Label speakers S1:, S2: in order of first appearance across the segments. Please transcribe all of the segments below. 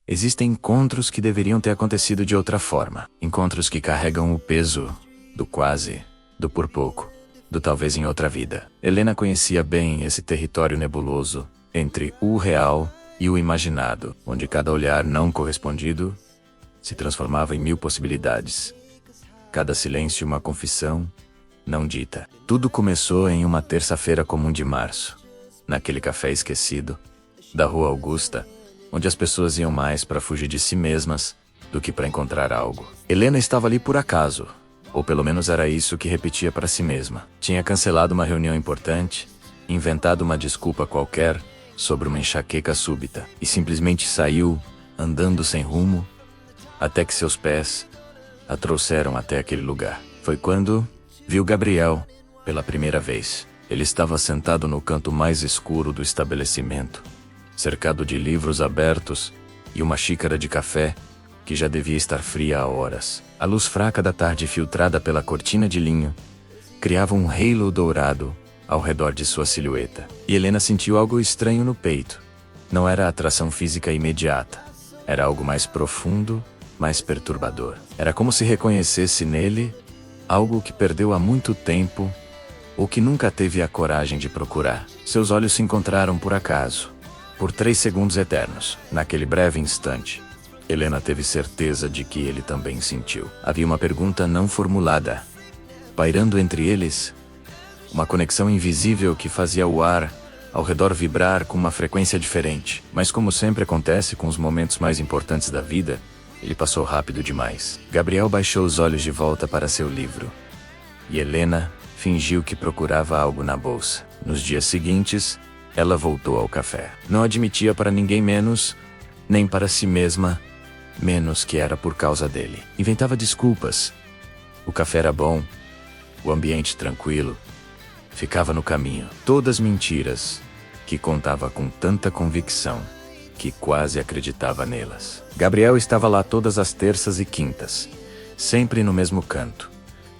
S1: Existem encontros que deveriam ter acontecido de outra forma. Encontros que carregam o peso do quase, do por pouco, do talvez em outra vida. Helena conhecia bem esse território nebuloso entre o real e o imaginado, onde cada olhar não correspondido se transformava em mil possibilidades. Cada silêncio uma confissão não dita. Tudo começou em uma terça-feira comum de março, naquele café esquecido da Rua Augusta, onde as pessoas iam mais para fugir de si mesmas do que para encontrar algo. Helena estava ali por acaso, ou pelo menos era isso que repetia para si mesma. Tinha cancelado uma reunião importante, inventado uma desculpa qualquer sobre uma enxaqueca súbita e simplesmente saiu, andando sem rumo, até que seus pés a trouxeram até aquele lugar. Foi quando viu Gabriel pela primeira vez. Ele estava sentado no canto mais escuro do estabelecimento, cercado de livros abertos e uma xícara de café que já devia estar fria há horas. A luz fraca da tarde, filtrada pela cortina de linho, criava um halo dourado ao redor de sua silhueta. E Helena sentiu algo estranho no peito. Não era atração física imediata. Era algo mais profundo, mais perturbador. Era como se reconhecesse nele algo que perdeu há muito tempo ou que nunca teve a coragem de procurar. Seus olhos se encontraram por acaso, por 3 segundos eternos. Naquele breve instante, Helena teve certeza de que ele também sentiu. Havia uma pergunta não formulada, pairando entre eles, uma conexão invisível que fazia o ar ao redor vibrar com uma frequência diferente. Mas como sempre acontece com os momentos mais importantes da vida, ele passou rápido demais. Gabriel baixou os olhos de volta para seu livro. E Helena fingiu que procurava algo na bolsa. Nos dias seguintes, ela voltou ao café. Não admitia para ninguém menos, nem para si mesma, menos que era por causa dele. Inventava desculpas. O café era bom, o ambiente tranquilo. Ficava no caminho. Todas mentiras que contava com tanta convicção que quase acreditava nelas. Gabriel estava lá todas as terças e quintas, sempre no mesmo canto,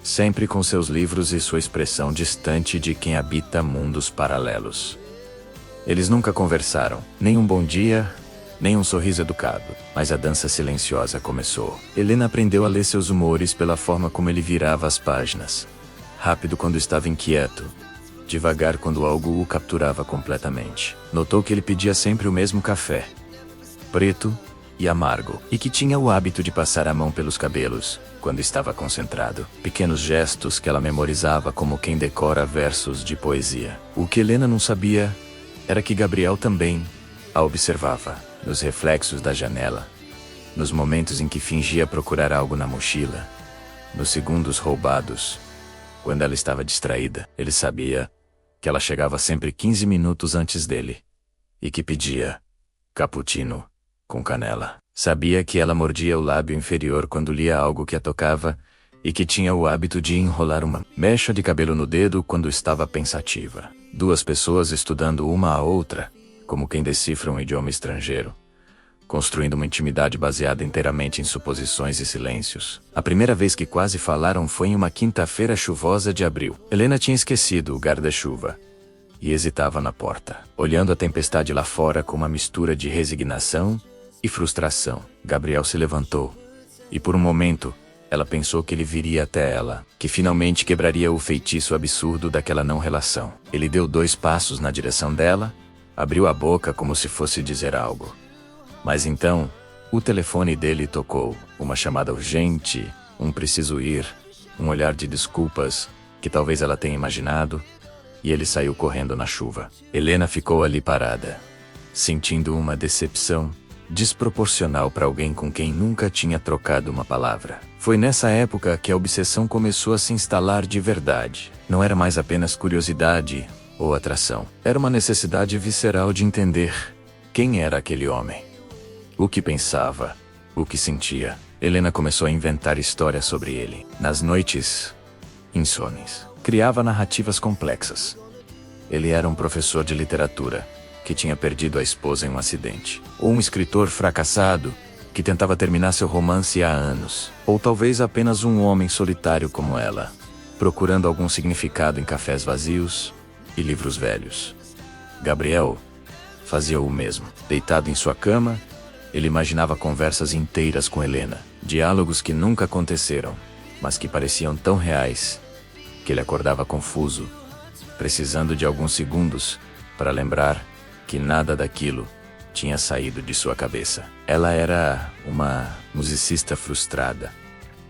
S1: sempre com seus livros e sua expressão distante de quem habita mundos paralelos. Eles nunca conversaram, nem um bom dia, nem um sorriso educado, mas a dança silenciosa começou. Helena aprendeu a ler seus humores pela forma como ele virava as páginas. Rápido quando estava inquieto, devagar quando algo o capturava completamente. Notou que ele pedia sempre o mesmo café, preto e amargo, e que tinha o hábito de passar a mão pelos cabelos quando estava concentrado. Pequenos gestos que ela memorizava como quem decora versos de poesia. O que Helena não sabia era que Gabriel também a observava, nos reflexos da janela, nos momentos em que fingia procurar algo na mochila, nos segundos roubados, quando ela estava distraída. Ele sabia que ela chegava sempre 15 minutos antes dele e que pedia cappuccino com canela. Sabia que ela mordia o lábio inferior quando lia algo que a tocava e que tinha o hábito de enrolar uma mecha de cabelo no dedo quando estava pensativa. 2 pessoas estudando uma a outra, como quem decifra um idioma estrangeiro, construindo uma intimidade baseada inteiramente em suposições e silêncios. A primeira vez que quase falaram foi em uma quinta-feira chuvosa de abril. Helena tinha esquecido o guarda-chuva e hesitava na porta, olhando a tempestade lá fora com uma mistura de resignação e frustração. Gabriel se levantou, e por um momento, ela pensou que ele viria até ela, que finalmente quebraria o feitiço absurdo daquela não relação. Ele deu 2 passos na direção dela, abriu a boca como se fosse dizer algo. Mas então, o telefone dele tocou, uma chamada urgente, um preciso ir, um olhar de desculpas, que talvez ela tenha imaginado, e ele saiu correndo na chuva. Helena ficou ali parada, sentindo uma decepção desproporcional para alguém com quem nunca tinha trocado uma palavra. Foi nessa época que a obsessão começou a se instalar de verdade. Não era mais apenas curiosidade ou atração. Era uma necessidade visceral de entender quem era aquele homem. O que pensava, o que sentia. Helena começou a inventar histórias sobre ele. Nas noites insones, criava narrativas complexas. Ele era um professor de literatura que tinha perdido a esposa em um acidente. Ou um escritor fracassado que tentava terminar seu romance há anos. Ou talvez apenas um homem solitário como ela, procurando algum significado em cafés vazios e livros velhos. Gabriel fazia o mesmo. Deitado em sua cama, Ele imaginava conversas inteiras com Helena, diálogos que nunca aconteceram, mas que pareciam tão reais, que ele acordava confuso, precisando de alguns segundos para lembrar que nada daquilo tinha saído de sua cabeça. Ela era uma musicista frustrada,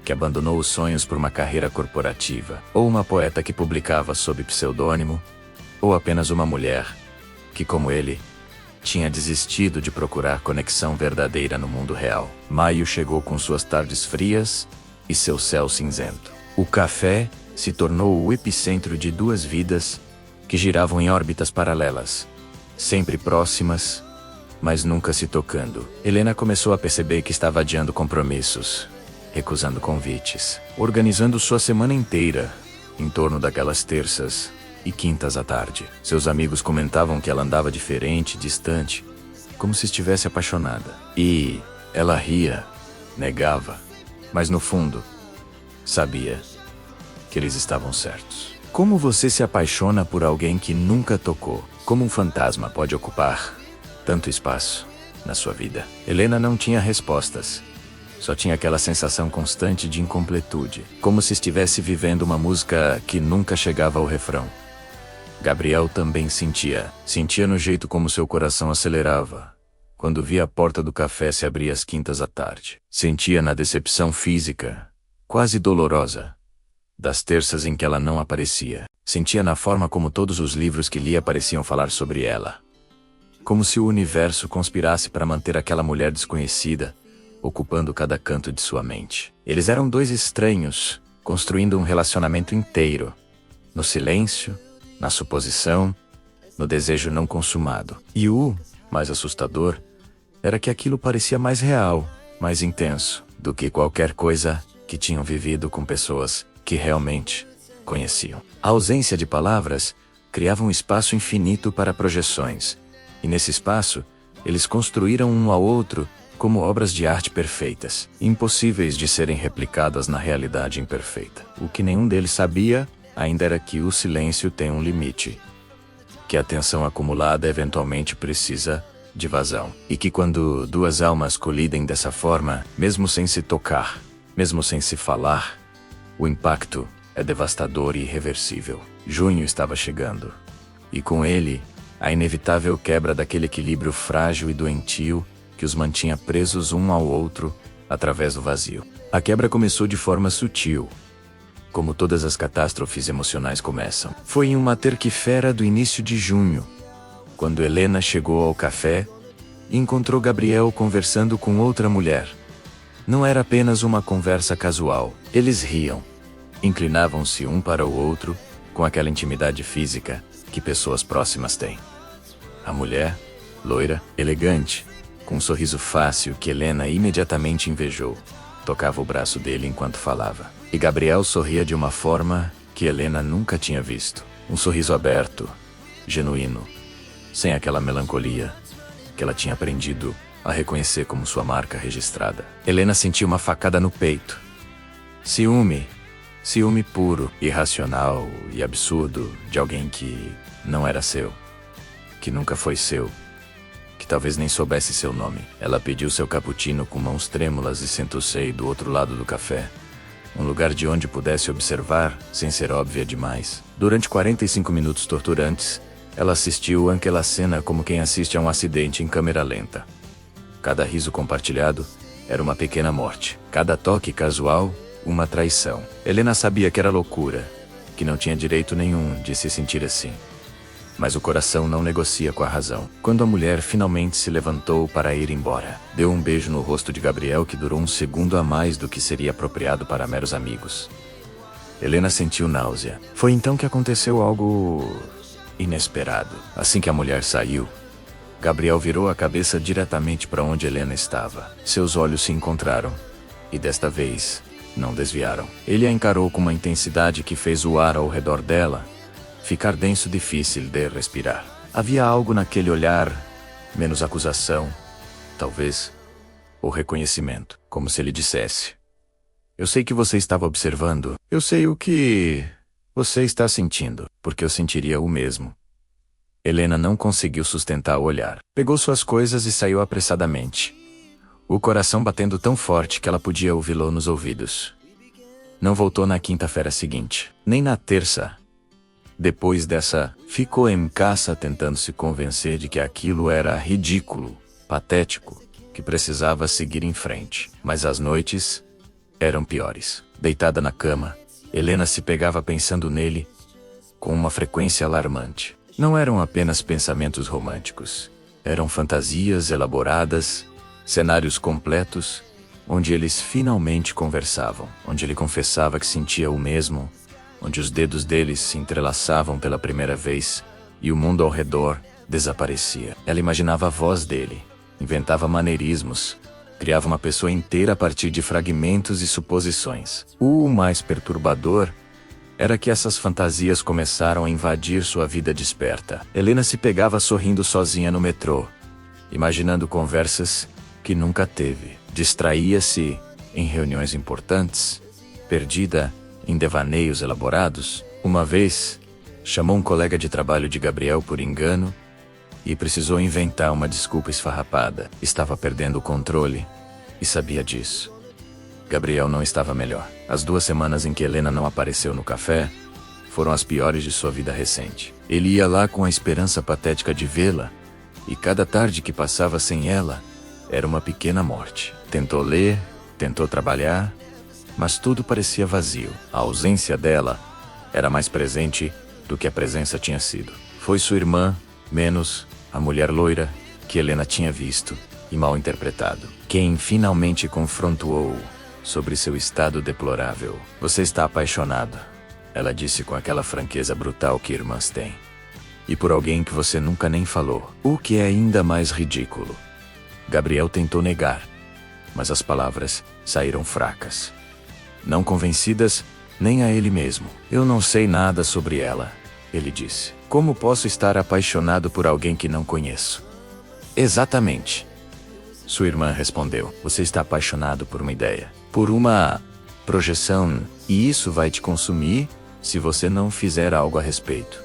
S1: que abandonou os sonhos por uma carreira corporativa, ou uma poeta que publicava sob pseudônimo, ou apenas uma mulher que, como ele, tinha desistido de procurar conexão verdadeira no mundo real. Maio chegou com suas tardes frias e seu céu cinzento. O café se tornou o epicentro de duas vidas que giravam em órbitas paralelas, sempre próximas, mas nunca se tocando. Helena começou a perceber que estava adiando compromissos, recusando convites, organizando sua semana inteira em torno daquelas terças e quintas à tarde. Seus amigos comentavam que ela andava diferente, distante, como se estivesse apaixonada. E ela ria, negava, mas no fundo, sabia que eles estavam certos. Como você se apaixona por alguém que nunca tocou? Como um fantasma pode ocupar tanto espaço na sua vida? Helena não tinha respostas. Só tinha aquela sensação constante de incompletude, como se estivesse vivendo uma música que nunca chegava ao refrão. Gabriel também sentia no jeito como seu coração acelerava quando via a porta do café se abrir às quintas à tarde. Sentia na decepção física, quase dolorosa, das terças em que ela não aparecia. Sentia na forma como todos os livros que lia pareciam falar sobre ela. Como se o universo conspirasse para manter aquela mulher desconhecida ocupando cada canto de sua mente. Eles eram dois estranhos, construindo um relacionamento inteiro, no silêncio, na suposição, no desejo não consumado. E o mais assustador era que aquilo parecia mais real, mais intenso, do que qualquer coisa que tinham vivido com pessoas que realmente conheciam. A ausência de palavras criava um espaço infinito para projeções, e nesse espaço, eles construíram um ao outro como obras de arte perfeitas, impossíveis de serem replicadas na realidade imperfeita. O que nenhum deles sabia ainda era que o silêncio tem um limite, que a tensão acumulada eventualmente precisa de vazão, e que quando duas almas colidem dessa forma, mesmo sem se tocar, mesmo sem se falar, o impacto é devastador e irreversível. Junho estava chegando, e com ele, a inevitável quebra daquele equilíbrio frágil e doentio que os mantinha presos um ao outro através do vazio. A quebra começou de forma sutil, como todas as catástrofes emocionais começam. Foi em uma terça-feira do início de junho, quando Helena chegou ao café e encontrou Gabriel conversando com outra mulher. Não era apenas uma conversa casual. Eles riam, inclinavam-se um para o outro, com aquela intimidade física que pessoas próximas têm. A mulher, loira, elegante, com um sorriso fácil que Helena imediatamente invejou, tocava o braço dele enquanto falava. E Gabriel sorria de uma forma que Helena nunca tinha visto. Um sorriso aberto, genuíno, sem aquela melancolia que ela tinha aprendido a reconhecer como sua marca registrada. Helena sentiu uma facada no peito. Ciúme puro, irracional e absurdo de alguém que não era seu, que nunca foi seu, que talvez nem soubesse seu nome. Ela pediu seu cappuccino com mãos trêmulas e sentou-se do outro lado do café, um lugar de onde pudesse observar sem ser óbvia demais. Durante 45 minutos torturantes, ela assistiu àquela cena como quem assiste a um acidente em câmera lenta. Cada riso compartilhado era uma pequena morte. Cada toque casual, uma traição. Helena sabia que era loucura, que não tinha direito nenhum de se sentir assim. Mas o coração não negocia com a razão. Quando a mulher finalmente se levantou para ir embora, deu um beijo no rosto de Gabriel que durou um segundo a mais do que seria apropriado para meros amigos. Helena sentiu náusea. Foi então que aconteceu algo inesperado. Assim que a mulher saiu, Gabriel virou a cabeça diretamente para onde Helena estava. Seus olhos se encontraram, e desta vez, não desviaram. Ele a encarou com uma intensidade que fez o ar ao redor dela ficar denso, difícil de respirar. Havia algo naquele olhar, menos acusação, talvez, ou reconhecimento, como se ele dissesse: eu sei que você estava observando, eu sei o que você está sentindo, porque eu sentiria o mesmo. Helena não conseguiu sustentar o olhar. Pegou suas coisas e saiu apressadamente, o coração batendo tão forte que ela podia ouvi-lo nos ouvidos. Não voltou na quinta-feira seguinte, nem na terça. Depois dessa, ficou em casa tentando se convencer de que aquilo era ridículo, patético, que precisava seguir em frente. Mas as noites eram piores. Deitada na cama, Helena se pegava pensando nele com uma frequência alarmante. Não eram apenas pensamentos românticos. Eram fantasias elaboradas, cenários completos, onde eles finalmente conversavam, onde ele confessava que sentia o mesmo, onde os dedos deles se entrelaçavam pela primeira vez e o mundo ao redor desaparecia. Ela imaginava a voz dele, inventava maneirismos, criava uma pessoa inteira a partir de fragmentos e suposições. O mais perturbador era que essas fantasias começaram a invadir sua vida desperta. Helena se pegava sorrindo sozinha no metrô, imaginando conversas que nunca teve. Distraía-se em reuniões importantes, perdida em devaneios elaborados. Uma vez, chamou um colega de trabalho de Gabriel por engano e precisou inventar uma desculpa esfarrapada. Estava perdendo o controle e sabia disso. Gabriel não estava melhor. As 2 semanas em que Helena não apareceu no café foram as piores de sua vida recente. Ele ia lá com a esperança patética de vê-la, e cada tarde que passava sem ela era uma pequena morte. Tentou ler, tentou trabalhar, mas tudo parecia vazio. A ausência dela era mais presente do que a presença tinha sido. Foi sua irmã, menos a mulher loira que Helena tinha visto e mal interpretado, quem finalmente confrontou-o sobre seu estado deplorável. Você está apaixonado, ela disse com aquela franqueza brutal que irmãs têm. E por alguém que você nunca nem falou. O que é ainda mais ridículo. Gabriel tentou negar, mas as palavras saíram fracas. Não convencidas nem a ele mesmo. Eu não sei nada sobre ela, ele disse. Como posso estar apaixonado por alguém que não conheço? Exatamente. Sua irmã respondeu. Você está apaixonado por uma ideia, por uma projeção, e isso vai te consumir se você não fizer algo a respeito.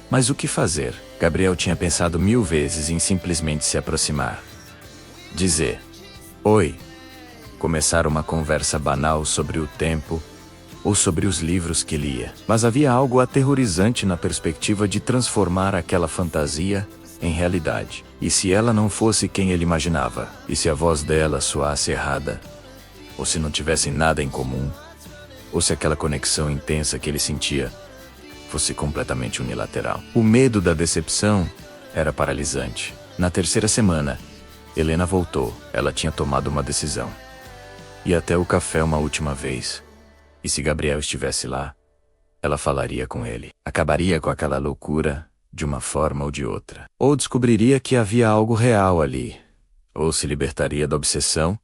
S1: Mas o que fazer? Gabriel tinha pensado 1000 vezes em simplesmente se aproximar. Dizer oi. Começar uma conversa banal sobre o tempo ou sobre os livros que lia. Mas havia algo aterrorizante na perspectiva de transformar aquela fantasia em realidade. E se ela não fosse quem ele imaginava? E se a voz dela soasse errada? Ou se não tivessem nada em comum? Ou se aquela conexão intensa que ele sentia fosse completamente unilateral? O medo da decepção era paralisante. Na 3ª semana, Helena voltou. Ela tinha tomado uma decisão. Ia até o café uma última vez. E se Gabriel estivesse lá, ela falaria com ele. Acabaria com aquela loucura de uma forma ou de outra. Ou descobriria que havia algo real ali. Ou se libertaria da obsessão,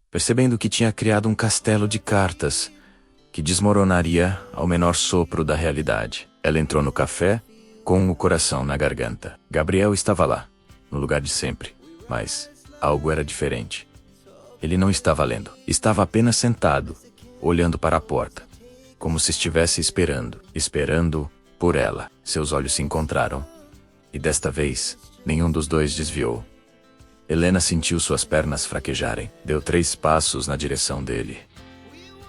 S1: percebendo que tinha criado um castelo de cartas que desmoronaria ao menor sopro da realidade. Ela entrou no café com o coração na garganta. Gabriel estava lá, no lugar de sempre, mas algo era diferente. Ele não estava lendo. Estava apenas sentado, olhando para a porta, como se estivesse esperando por ela. Seus olhos se encontraram, e desta vez, nenhum dos dois desviou. Helena sentiu suas pernas fraquejarem. Deu 3 passos na direção dele.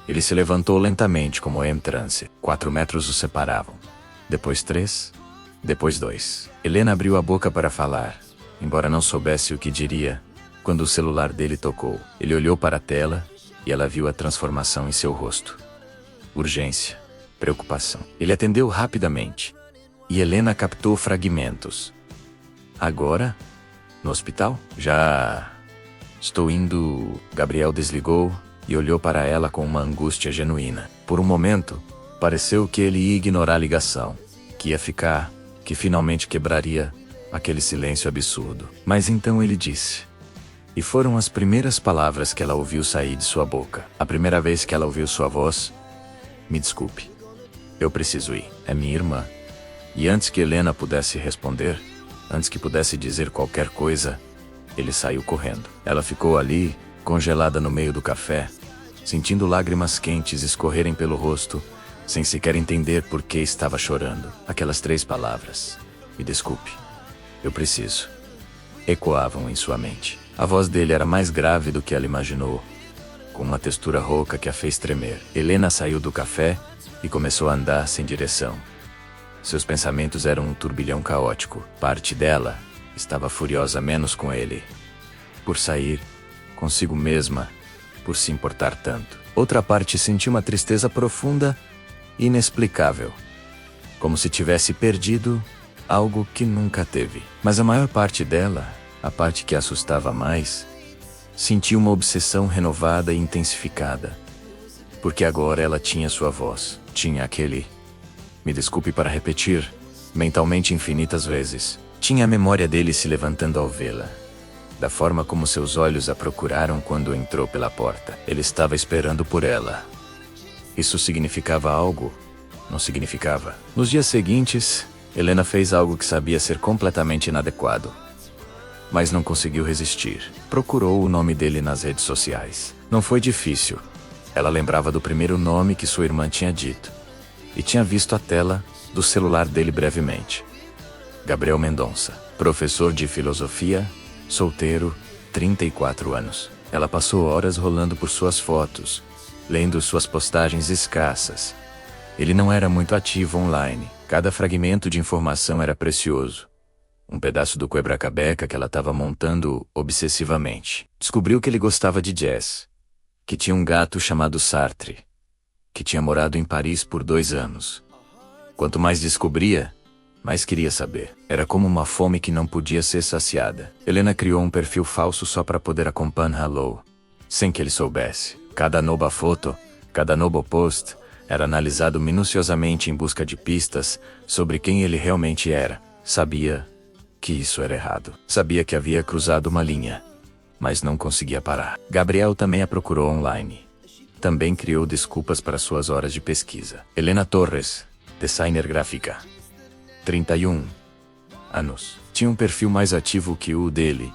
S1: Ele se levantou lentamente como em transe. 4 metros o separavam. Depois 3, depois 2. Helena abriu a boca para falar, embora não soubesse o que diria, quando o celular dele tocou. Ele olhou para a tela e ela viu a transformação em seu rosto. Urgência, preocupação. Ele atendeu rapidamente e Helena captou fragmentos. Agora? No hospital? Já estou indo. Gabriel desligou e olhou para ela com uma angústia genuína. Por um momento, pareceu que ele ia ignorar a ligação, que ia ficar, que finalmente quebraria aquele silêncio absurdo. Mas então ele disse. E foram as primeiras palavras que ela ouviu sair de sua boca. A primeira vez que ela ouviu sua voz. Me desculpe. Eu preciso ir. É minha irmã. E antes que Helena pudesse responder, antes que pudesse dizer qualquer coisa, ele saiu correndo. Ela ficou ali, congelada no meio do café, sentindo lágrimas quentes escorrerem pelo rosto, sem sequer entender por que estava chorando. Aquelas 3 palavras. Me desculpe. Eu preciso. Ecoavam em sua mente. A voz dele era mais grave do que ela imaginou, com uma textura rouca que a fez tremer. Helena saiu do café e começou a andar sem direção. Seus pensamentos eram um turbilhão caótico. Parte dela estava furiosa menos com ele, por sair, consigo mesma, por se importar tanto. Outra parte sentiu uma tristeza profunda e inexplicável, como se tivesse perdido algo que nunca teve. Mas a maior parte dela, a parte que a assustava mais, sentiu uma obsessão renovada e intensificada, porque agora ela tinha sua voz, tinha aquele, me desculpe para repetir, mentalmente infinitas vezes, tinha a memória dele se levantando ao vê-la, da forma como seus olhos a procuraram quando entrou pela porta. Ele estava esperando por ela. Isso significava algo? Não significava. Nos dias seguintes, Helena fez algo que sabia ser completamente inadequado, mas não conseguiu resistir. Procurou o nome dele nas redes sociais. Não foi difícil. Ela lembrava do primeiro nome que sua irmã tinha dito, e tinha visto a tela do celular dele brevemente. Gabriel Mendonça, professor de filosofia, solteiro, 34 anos. Ela passou horas rolando por suas fotos, lendo suas postagens escassas. Ele não era muito ativo online. Cada fragmento de informação era precioso. Um pedaço do quebra-cabeça que ela estava montando obsessivamente. Descobriu que ele gostava de jazz, que tinha um gato chamado Sartre, que tinha morado em Paris por 2 anos. Quanto mais descobria, mais queria saber. Era como uma fome que não podia ser saciada. Helena criou um perfil falso só para poder acompanhá-lo, sem que ele soubesse. Cada nova foto, cada novo post, era analisado minuciosamente em busca de pistas sobre quem ele realmente era. Sabia que isso era errado. Sabia que havia cruzado uma linha, mas não conseguia parar. Gabriel também a procurou online. Também criou desculpas para suas horas de pesquisa. Helena Torres, designer gráfica, 31 anos. Tinha um perfil mais ativo que o dele,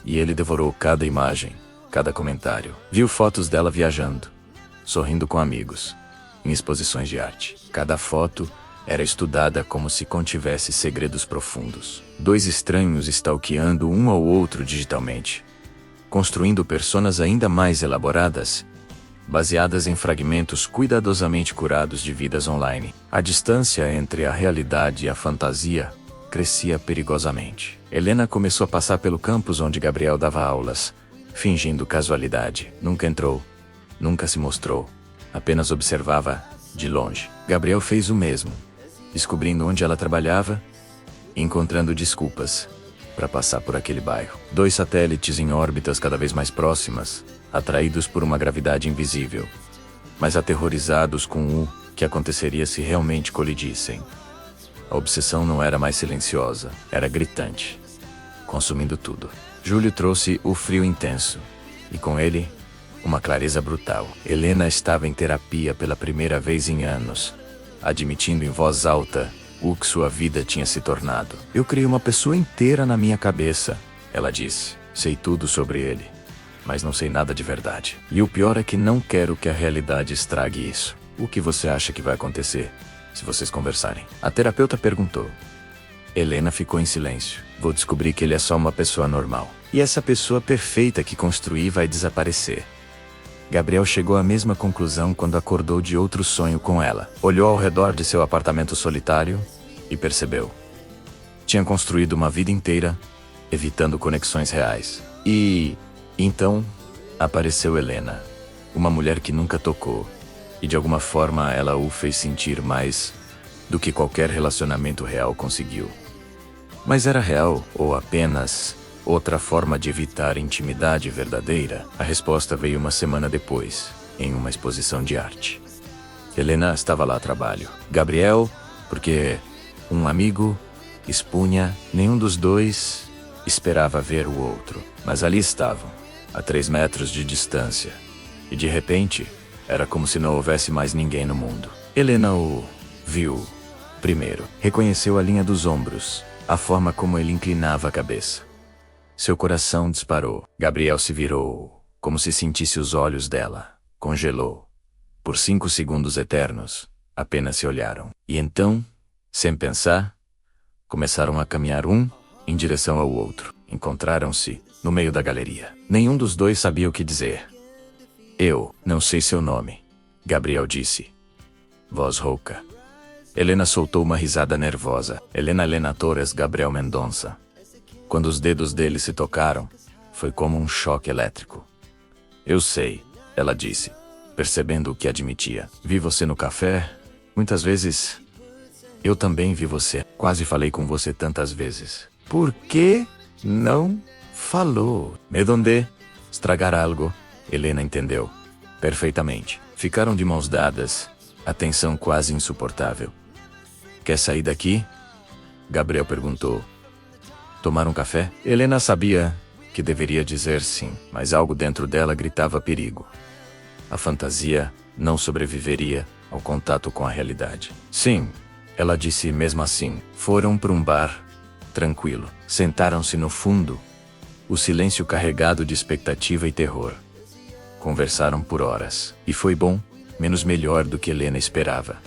S1: e ele devorou cada imagem, cada comentário. Viu fotos dela viajando, sorrindo com amigos, em exposições de arte. Cada foto era estudada como se contivesse segredos profundos. 2 estranhos stalkeando um ao outro digitalmente, construindo personas ainda mais elaboradas, baseadas em fragmentos cuidadosamente curados de vidas online. A distância entre a realidade e a fantasia crescia perigosamente. Helena começou a passar pelo campus onde Gabriel dava aulas, fingindo casualidade. Nunca entrou, nunca se mostrou, apenas observava de longe. Gabriel fez o mesmo, descobrindo onde ela trabalhava e encontrando desculpas para passar por aquele bairro. 2 satélites em órbitas cada vez mais próximas, atraídos por uma gravidade invisível, mas aterrorizados com o que aconteceria se realmente colidissem. A obsessão não era mais silenciosa, era gritante, consumindo tudo. Julho trouxe o frio intenso, e com ele, uma clareza brutal. Helena estava em terapia pela primeira vez em anos, admitindo em voz alta o que sua vida tinha se tornado. Eu criei uma pessoa inteira na minha cabeça, ela disse. Sei tudo sobre ele, mas não sei nada de verdade. E o pior é que não quero que a realidade estrague isso. O que você acha que vai acontecer se vocês conversarem? A terapeuta perguntou. Helena ficou em silêncio. Vou descobrir que ele é só uma pessoa normal. E essa pessoa perfeita que construí vai desaparecer. Gabriel chegou à mesma conclusão quando acordou de outro sonho com ela. Olhou ao redor de seu apartamento solitário e percebeu. Tinha construído uma vida inteira, evitando conexões reais. E então apareceu Helena, uma mulher que nunca tocou, e de alguma forma ela o fez sentir mais do que qualquer relacionamento real conseguiu. Mas era real ou apenas outra forma de evitar intimidade verdadeira? A resposta veio uma semana depois, em uma exposição de arte. Helena estava lá a trabalho. Gabriel, porque um amigo expunha, nenhum dos dois esperava ver o outro. Mas ali estavam, a 3 metros de distância. E de repente, era como se não houvesse mais ninguém no mundo. Helena o viu primeiro. Reconheceu a linha dos ombros, a forma como ele inclinava a cabeça. Seu coração disparou. Gabriel se virou, como se sentisse os olhos dela. Congelou. Por 5 segundos eternos, apenas se olharam. E então, sem pensar, começaram a caminhar um em direção ao outro. Encontraram-se no meio da galeria. Nenhum dos dois sabia o que dizer. Eu não sei seu nome, Gabriel disse. Voz rouca. Helena soltou uma risada nervosa. Helena Torres Gabriel Mendonça. Quando os dedos dele se tocaram, foi como um choque elétrico. Eu sei, ela disse, percebendo o que admitia. Vi você no café, muitas vezes. Eu também vi você. Quase falei com você tantas vezes. Por que não falou? Medo de estragar algo. Helena entendeu. Perfeitamente. Ficaram de mãos dadas, a tensão quase insuportável. Quer sair daqui? Gabriel perguntou. Tomar um café? Helena sabia que deveria dizer sim, mas algo dentro dela gritava perigo. A fantasia não sobreviveria ao contato com a realidade. Sim, ela disse mesmo assim. Foram para um bar, tranquilo. Sentaram-se no fundo, o silêncio carregado de expectativa e terror. Conversaram por horas. E foi bom, menos melhor do que Helena esperava.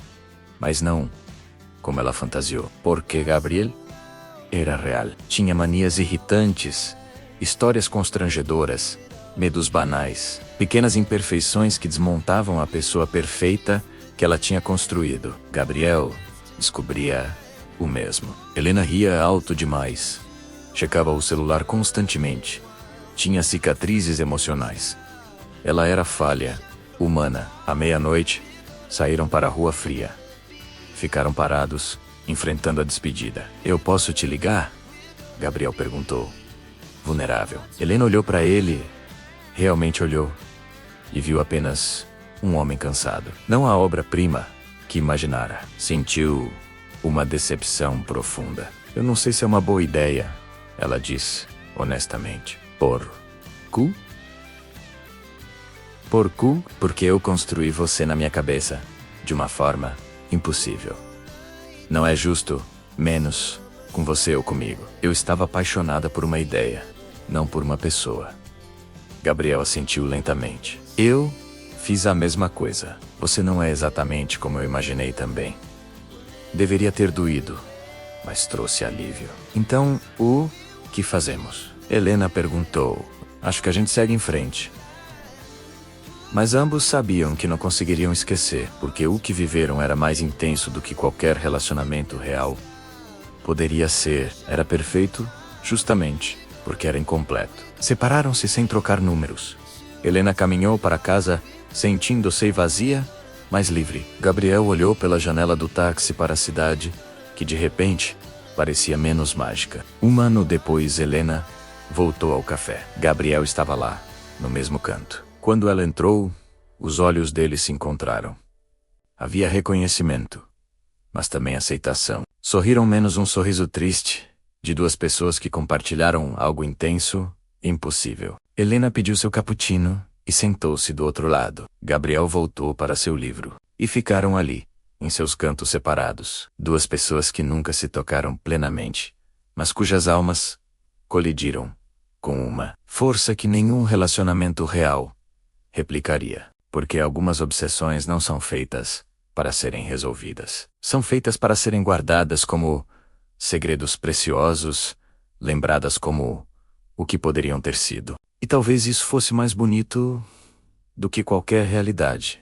S1: Mas não como ela fantasiou. Porque Gabriel era real. Tinha manias irritantes, histórias constrangedoras, medos banais, pequenas imperfeições que desmontavam a pessoa perfeita que ela tinha construído. Gabriel descobria o mesmo. Helena ria alto demais. Checava o celular constantemente. Tinha cicatrizes emocionais. Ela era falha, humana. À meia-noite, saíram para a rua fria. Ficaram parados, enfrentando a despedida. Eu posso te ligar? Gabriel perguntou. Vulnerável. Helena olhou para ele, realmente olhou, e viu apenas um homem cansado. Não a obra-prima que imaginara. Sentiu uma decepção profunda. Eu não sei se é uma boa ideia, ela disse, honestamente. Por cu? Porque eu construí você na minha cabeça, de uma forma impossível. Não é justo, menos, com você ou comigo. Eu estava apaixonada por uma ideia, não por uma pessoa. Gabriel assentiu lentamente. Eu fiz a mesma coisa. Você não é exatamente como eu imaginei também. Deveria ter doído, mas trouxe alívio. Então, o que fazemos? Helena perguntou. Acho que a gente segue em frente. Mas ambos sabiam que não conseguiriam esquecer, porque o que viveram era mais intenso do que qualquer relacionamento real poderia ser. Era perfeito, justamente, porque era incompleto. Separaram-se sem trocar números. Helena caminhou para casa, sentindo-se vazia, mas livre. Gabriel olhou pela janela do táxi para a cidade, que de repente parecia menos mágica. Um ano depois, Helena voltou ao café. Gabriel estava lá, no mesmo canto. Quando ela entrou, os olhos dele se encontraram. Havia reconhecimento, mas também aceitação. Sorriram menos um sorriso triste, de duas pessoas que compartilharam algo intenso e impossível. Helena pediu seu cappuccino e sentou-se do outro lado. Gabriel voltou para seu livro. E ficaram ali, em seus cantos separados. Duas pessoas que nunca se tocaram plenamente, mas cujas almas colidiram com uma força que nenhum relacionamento real replicaria, porque algumas obsessões não são feitas para serem resolvidas. São feitas para serem guardadas como segredos preciosos, lembradas como o que poderiam ter sido. E talvez isso fosse mais bonito do que qualquer realidade.